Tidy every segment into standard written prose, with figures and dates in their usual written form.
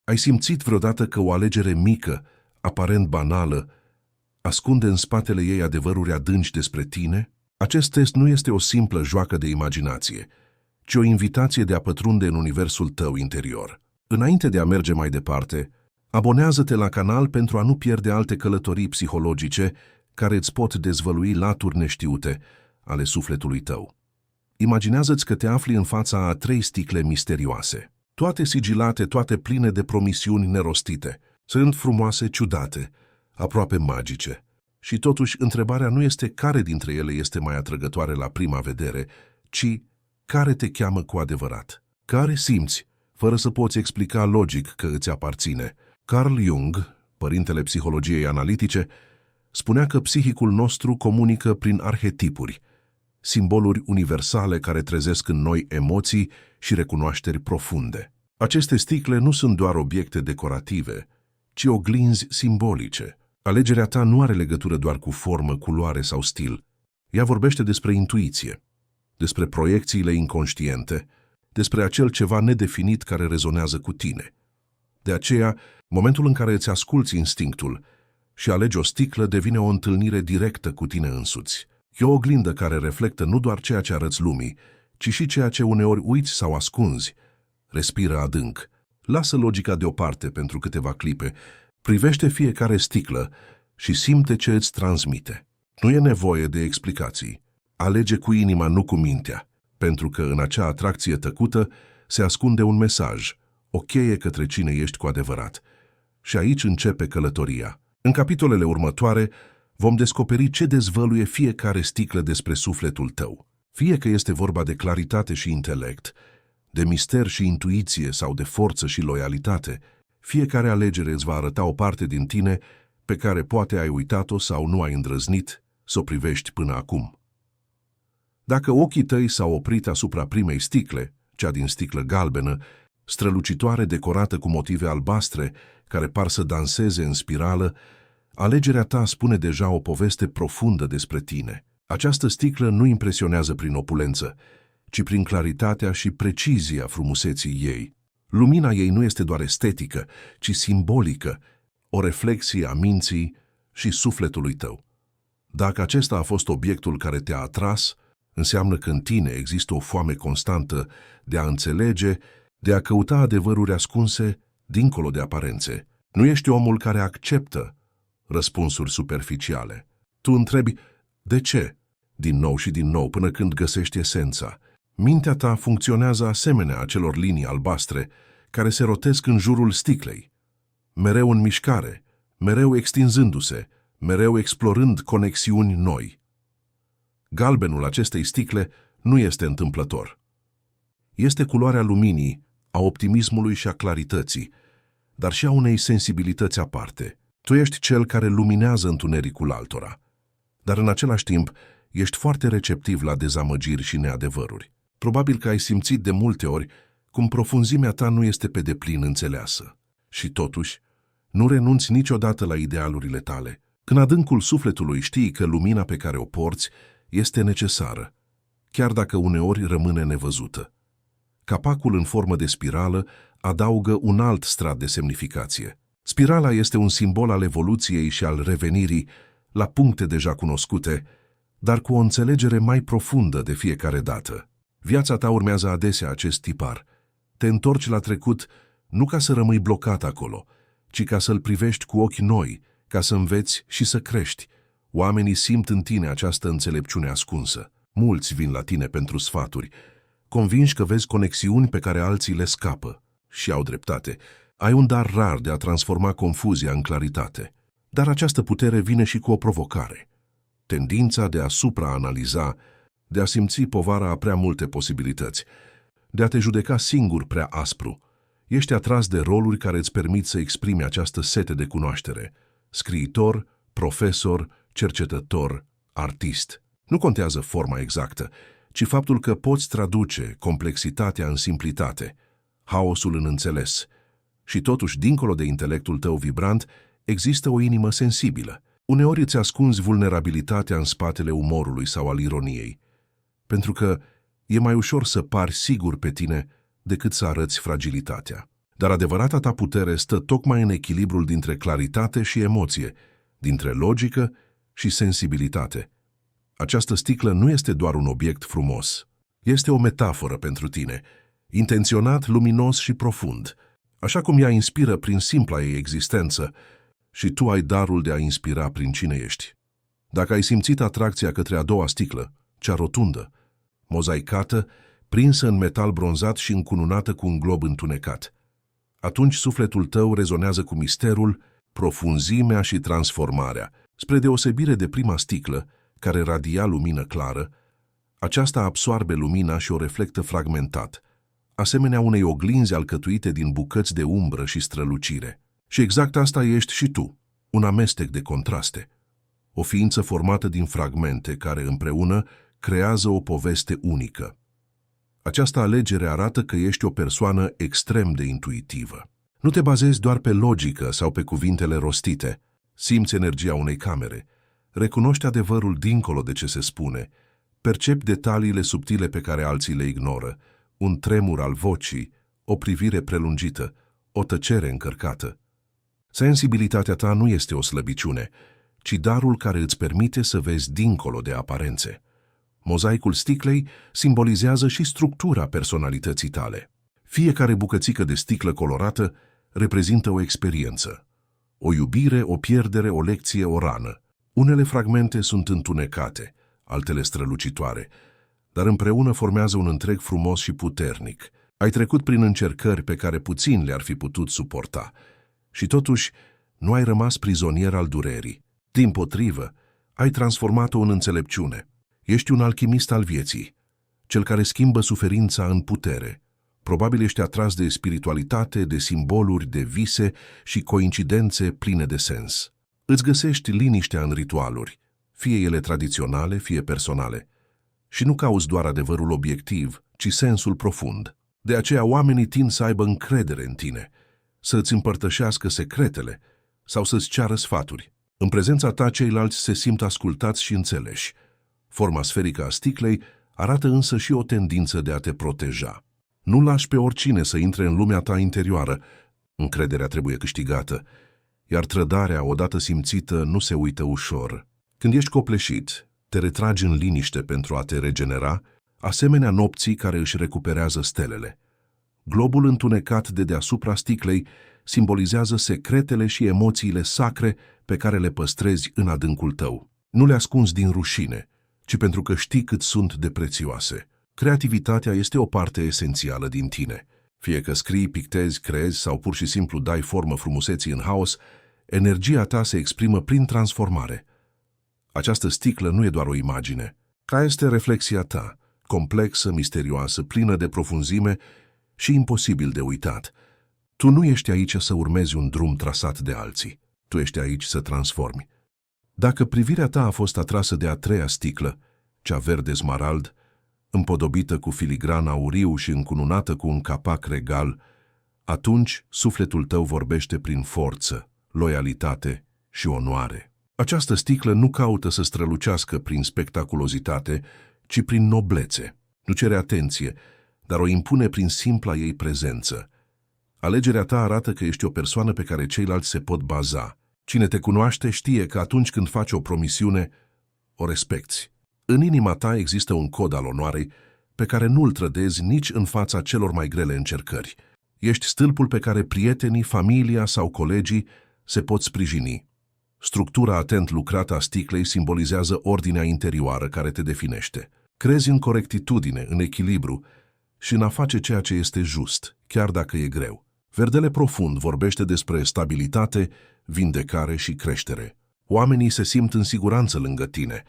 Ai simțit vreodată că o alegere mică, aparent banală, ascunde în spatele ei adevăruri adânci despre tine? Acest test nu este o simplă joacă de imaginație, ci o invitație de a pătrunde în universul tău interior. Înainte de a merge mai departe, abonează-te la canal pentru a nu pierde alte călătorii psihologice care îți pot dezvălui laturi neștiute ale sufletului tău. Imaginează-ți că te afli în fața a 3 sticle misterioase, toate sigilate, toate pline de promisiuni nerostite. Sunt frumoase, ciudate, aproape magice. Și totuși, întrebarea nu este care dintre ele este mai atrăgătoare la prima vedere, ci care te cheamă cu adevărat. Care simți, fără să poți explica logic că îți aparține. Carl Jung, părintele psihologiei analitice, spunea că psihicul nostru comunică prin arhetipuri, simboluri universale care trezesc în noi emoții și recunoașteri profunde. Aceste sticle nu sunt doar obiecte decorative, ci oglinzi simbolice. Alegerea ta nu are legătură doar cu formă, culoare sau stil. Ea vorbește despre intuiție, despre proiecțiile inconștiente, despre acel ceva nedefinit care rezonează cu tine. De aceea, momentul în care îți asculți instinctul și alegi o sticlă devine o întâlnire directă cu tine însuți. E o oglindă care reflectă nu doar ceea ce arăți lumii, ci și ceea ce uneori uiți sau ascunzi. Respiră adânc. Lasă logica deoparte pentru câteva clipe. Privește fiecare sticlă și simte ce îți transmite. Nu e nevoie de explicații. Alege cu inima, nu cu mintea, pentru că în acea atracție tăcută se ascunde un mesaj, o cheie către cine ești cu adevărat. Și aici începe călătoria. În capitolele următoare vom descoperi ce dezvăluie fiecare sticlă despre sufletul tău. Fie că este vorba de claritate și intelect, de mister și intuiție sau de forță și loialitate, fiecare alegere îți va arăta o parte din tine pe care poate ai uitat-o sau nu ai îndrăznit să o privești până acum. Dacă ochii tăi s-au oprit asupra primei sticle, cea din sticlă galbenă, strălucitoare decorată cu motive albastre, care par să danseze în spirală, alegerea ta spune deja o poveste profundă despre tine. Această sticlă nu impresionează prin opulență, ci prin claritatea și precizia frumuseții ei. Lumina ei nu este doar estetică, ci simbolică, o reflexie a minții și sufletului tău. Dacă acesta a fost obiectul care te-a atras, înseamnă că în tine există o foame constantă de a înțelege, de a căuta adevăruri ascunse dincolo de aparențe. Nu ești omul care acceptă răspunsuri superficiale. Tu întrebi, de ce? Din nou și din nou, până când găsești esența. Mintea ta funcționează asemenea acelor linii albastre care se rotesc în jurul sticlei, mereu în mișcare, mereu extinzându-se, mereu explorând conexiuni noi. Galbenul acestei sticle nu este întâmplător. Este culoarea luminii, a optimismului și a clarității, dar și a unei sensibilități aparte. Tu ești cel care luminează întunericul altora, dar în același timp ești foarte receptiv la dezamăgiri și neadevăruri. Probabil că ai simțit de multe ori cum profunzimea ta nu este pe deplin înțeleasă. Și totuși, nu renunți niciodată la idealurile tale. În adâncul sufletului știi că lumina pe care o porți este necesară, chiar dacă uneori rămâne nevăzută. Capacul în formă de spirală adaugă un alt strat de semnificație. Spirala este un simbol al evoluției și al revenirii la puncte deja cunoscute, dar cu o înțelegere mai profundă de fiecare dată. Viața ta urmează adesea acest tipar. Te întorci la trecut nu ca să rămâi blocat acolo, ci ca să-l privești cu ochi noi, ca să înveți și să crești. Oamenii simt în tine această înțelepciune ascunsă. Mulți vin la tine pentru sfaturi, convinși că vezi conexiuni pe care alții le scapă. Și au dreptate. Ai un dar rar de a transforma confuzia în claritate. Dar această putere vine și cu o provocare. Tendința de a supraanaliza, de a simți povara a prea multe posibilități, de a te judeca singur prea aspru. Ești atras de roluri care îți permit să exprimi această sete de cunoaștere. Scriitor, profesor, cercetător, artist. Nu contează forma exactă, ci faptul că poți traduce complexitatea în simplitate, haosul în înțeles. Și totuși, dincolo de intelectul tău vibrant, există o inimă sensibilă. Uneori îți ascunzi vulnerabilitatea în spatele umorului sau al ironiei, pentru că e mai ușor să pari sigur pe tine decât să arăți fragilitatea. Dar adevărata ta putere stă tocmai în echilibrul dintre claritate și emoție, dintre logică și sensibilitate. Această sticlă nu este doar un obiect frumos. Este o metaforă pentru tine, intenționat, luminos și profund, așa cum ea inspiră prin simpla ei existență și tu ai darul de a inspira prin cine ești. Dacă ai simțit atracția către a doua sticlă, cea rotundă, mozaicată, prinsă în metal bronzat și încununată cu un glob întunecat, atunci sufletul tău rezonează cu misterul, profunzimea și transformarea. Spre deosebire de prima sticlă, care radia lumină clară, aceasta absoarbe lumina și o reflectă fragmentat, asemenea unei oglinzi alcătuite din bucăți de umbră și strălucire. Și exact asta ești și tu, un amestec de contraste. O ființă formată din fragmente care împreună creează o poveste unică. Această alegere arată că ești o persoană extrem de intuitivă. Nu te bazezi doar pe logică sau pe cuvintele rostite. Simți energia unei camere, recunoști adevărul dincolo de ce se spune, percepi detaliile subtile pe care alții le ignoră, un tremur al vocii, o privire prelungită, o tăcere încărcată. Sensibilitatea ta nu este o slăbiciune, ci darul care îți permite să vezi dincolo de aparențe. Mozaicul sticlei simbolizează și structura personalității tale. Fiecare bucățică de sticlă colorată reprezintă o experiență. O iubire, o pierdere, o lecție, o rană. Unele fragmente sunt întunecate, altele strălucitoare, dar împreună formează un întreg frumos și puternic. Ai trecut prin încercări pe care puțin le-ar fi putut suporta și totuși nu ai rămas prizonier al durerii. Dimpotrivă, ai transformat-o în înțelepciune. Ești un alchimist al vieții, cel care schimbă suferința în putere. Probabil ești atras de spiritualitate, de simboluri, de vise și coincidențe pline de sens. Îți găsești liniștea în ritualuri, fie ele tradiționale, fie personale. Și nu cauți doar adevărul obiectiv, ci sensul profund. De aceea oamenii tind să aibă încredere în tine, să îți împărtășească secretele sau să-ți ceară sfaturi. În prezența ta ceilalți se simt ascultați și înțeleși. Forma sferică a sticlei arată însă și o tendință de a te proteja. Nu lași pe oricine să intre în lumea ta interioară. Încrederea trebuie câștigată, iar trădarea, odată simțită, nu se uită ușor. Când ești copleșit, te retragi în liniște pentru a te regenera, asemenea nopții care își recuperează stelele. Globul întunecat de deasupra sticlei simbolizează secretele și emoțiile sacre pe care le păstrezi în adâncul tău. Nu le ascunzi din rușine, ci pentru că știi cât sunt de prețioase. Creativitatea este o parte esențială din tine. Fie că scrii, pictezi, creezi sau pur și simplu dai formă frumuseții în haos, energia ta se exprimă prin transformare. Această sticlă nu e doar o imagine. Ca este reflexia ta, complexă, misterioasă, plină de profunzime și imposibil de uitat. Tu nu ești aici să urmezi un drum trasat de alții. Tu ești aici să transformi. Dacă privirea ta a fost atrasă de a treia sticlă, cea verde smarald, împodobită cu filigran auriu și încununată cu un capac regal, atunci sufletul tău vorbește prin forță, loialitate și onoare. Această sticlă nu caută să strălucească prin spectaculozitate, ci prin noblețe. Nu cere atenție, dar o impune prin simpla ei prezență. Alegerea ta arată că ești o persoană pe care ceilalți se pot baza. Cine te cunoaște știe că atunci când faci o promisiune, o respecti. În inima ta există un cod al onoarei pe care nu-l trădezi nici în fața celor mai grele încercări. Ești stâlpul pe care prietenii, familia sau colegii se pot sprijini. Structura atent lucrată a sticlei simbolizează ordinea interioară care te definește. Crezi în corectitudine, în echilibru și în a face ceea ce este just, chiar dacă e greu. Verdele profund vorbește despre stabilitate, vindecare și creștere. Oamenii se simt în siguranță lângă tine,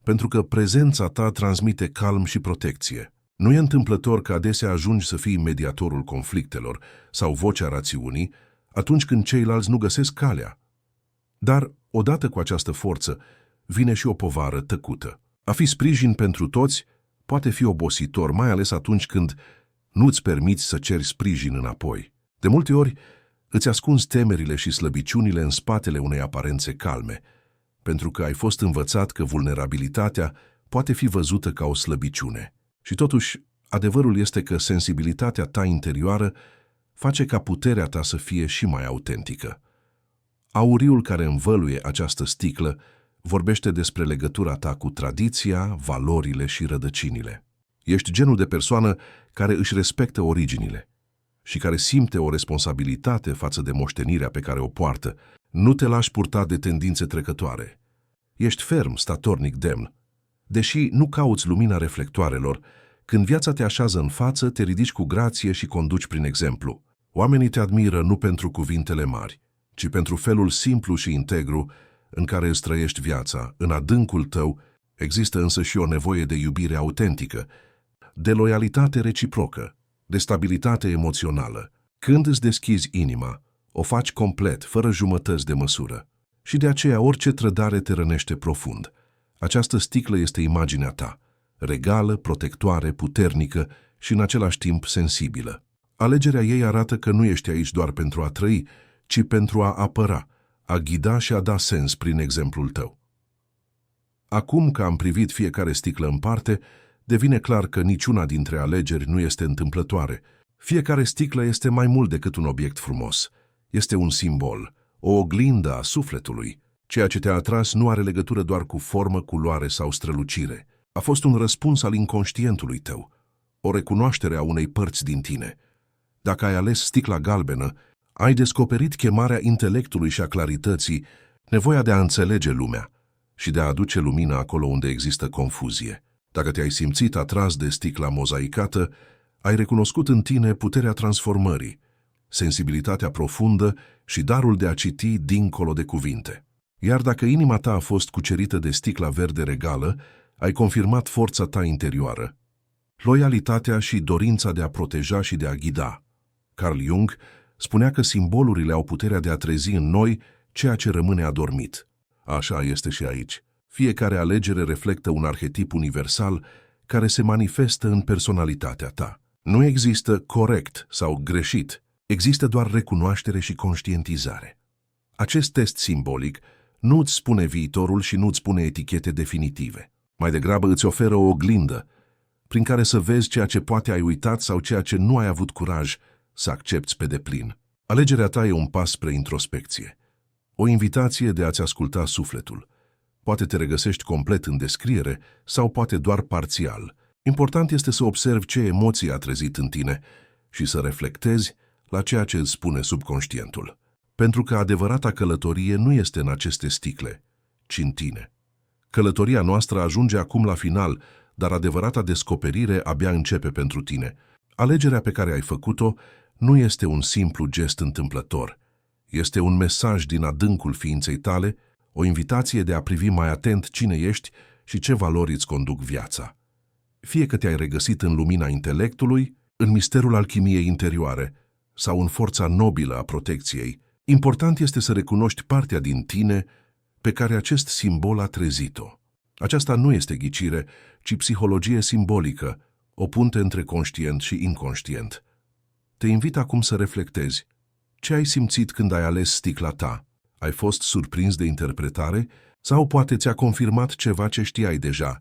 pentru că prezența ta transmite calm și protecție. Nu e întâmplător că adesea ajungi să fii mediatorul conflictelor sau vocea rațiunii atunci când ceilalți nu găsesc calea. Dar, odată cu această forță, vine și o povară tăcută. A fi sprijin pentru toți poate fi obositor, mai ales atunci când nu-ți permiți să ceri sprijin înapoi. De multe ori, îți ascunzi temerile și slăbiciunile în spatele unei aparențe calme, pentru că ai fost învățat că vulnerabilitatea poate fi văzută ca o slăbiciune. Și totuși, adevărul este că sensibilitatea ta interioară face ca puterea ta să fie și mai autentică. Auriul care învăluie această sticlă vorbește despre legătura ta cu tradiția, valorile și rădăcinile. Ești genul de persoană care își respectă originile și care simte o responsabilitate față de moștenirea pe care o poartă. Nu te lași purta de tendințe trecătoare. Ești ferm, statornic, demn. Deși nu cauți lumina reflectoarelor, când viața te așează în față, te ridici cu grație și conduci prin exemplu. Oamenii te admiră nu pentru cuvintele mari, ci pentru felul simplu și integru în care îți trăiești viața. În adâncul tău există însă și o nevoie de iubire autentică, de loialitate reciprocă, de stabilitate emoțională. Când îți deschizi inima, o faci complet, fără jumătăți de măsură. Și de aceea orice trădare te rănește profund. Această sticlă este imaginea ta, regală, protectoare, puternică și în același timp sensibilă. Alegerea ei arată că nu ești aici doar pentru a trăi, ci pentru a apăra, a ghida și a da sens prin exemplul tău. Acum că am privit fiecare sticlă în parte, devine clar că niciuna dintre alegeri nu este întâmplătoare. Fiecare sticlă este mai mult decât un obiect frumos. Este un simbol, o oglindă a sufletului. Ceea ce te-a atras nu are legătură doar cu formă, culoare sau strălucire. A fost un răspuns al inconștientului tău, o recunoaștere a unei părți din tine. Dacă ai ales sticla galbenă, ai descoperit chemarea intelectului și a clarității, nevoia de a înțelege lumea și de a aduce lumina acolo unde există confuzie. Dacă te-ai simțit atras de sticla mozaicată, ai recunoscut în tine puterea transformării, sensibilitatea profundă și darul de a citi dincolo de cuvinte. Iar dacă inima ta a fost cucerită de sticla verde regală, ai confirmat forța ta interioară, loialitatea și dorința de a proteja și de a ghida. Carl Jung spunea că simbolurile au puterea de a trezi în noi ceea ce rămâne adormit. Așa este și aici. Fiecare alegere reflectă un arhetip universal care se manifestă în personalitatea ta. Nu există corect sau greșit, există doar recunoaștere și conștientizare. Acest test simbolic nu îți spune viitorul și nu îți spune etichete definitive. Mai degrabă îți oferă o oglindă prin care să vezi ceea ce poate ai uitat sau ceea ce nu ai avut curaj să accepți pe deplin. Alegerea ta e un pas spre introspecție, o invitație de a-ți asculta sufletul. Poate te regăsești complet în descriere sau poate doar parțial. Important este să observi ce emoții a trezit în tine și să reflectezi la ceea ce îți spune subconștientul. Pentru că adevărata călătorie nu este în aceste sticle, ci în tine. Călătoria noastră ajunge acum la final, dar adevărata descoperire abia începe pentru tine. Alegerea pe care ai făcut-o nu este un simplu gest întâmplător. Este un mesaj din adâncul ființei tale, o invitație de a privi mai atent cine ești și ce valori îți conduc viața. Fie că te-ai regăsit în lumina intelectului, în misterul alchimiei interioare sau în forța nobilă a protecției, important este să recunoști partea din tine pe care acest simbol a trezit-o. Aceasta nu este ghicire, ci psihologie simbolică, o punte între conștient și inconștient. Te invit acum să reflectezi. Ce ai simțit când ai ales sticla ta? Ai fost surprins de interpretare sau poate ți-a confirmat ceva ce știai deja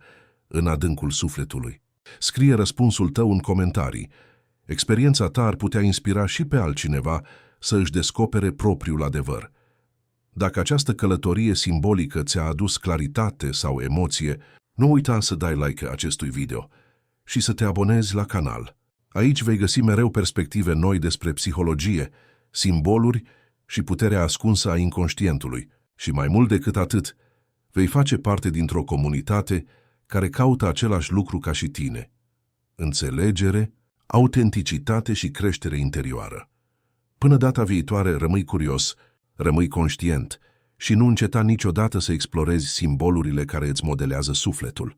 în adâncul sufletului? Scrie răspunsul tău în comentarii. Experiența ta ar putea inspira și pe altcineva să își descopere propriul adevăr. Dacă această călătorie simbolică ți-a adus claritate sau emoție, nu uita să dai like acestui video și să te abonezi la canal. Aici vei găsi mereu perspective noi despre psihologie, simboluri și puterea ascunsă a inconștientului. Și mai mult decât atât, vei face parte dintr-o comunitate care caută același lucru ca și tine: înțelegere, autenticitate și creștere interioară. Până data viitoare, rămâi curios, rămâi conștient și nu înceta niciodată să explorezi simbolurile care îți modelează sufletul.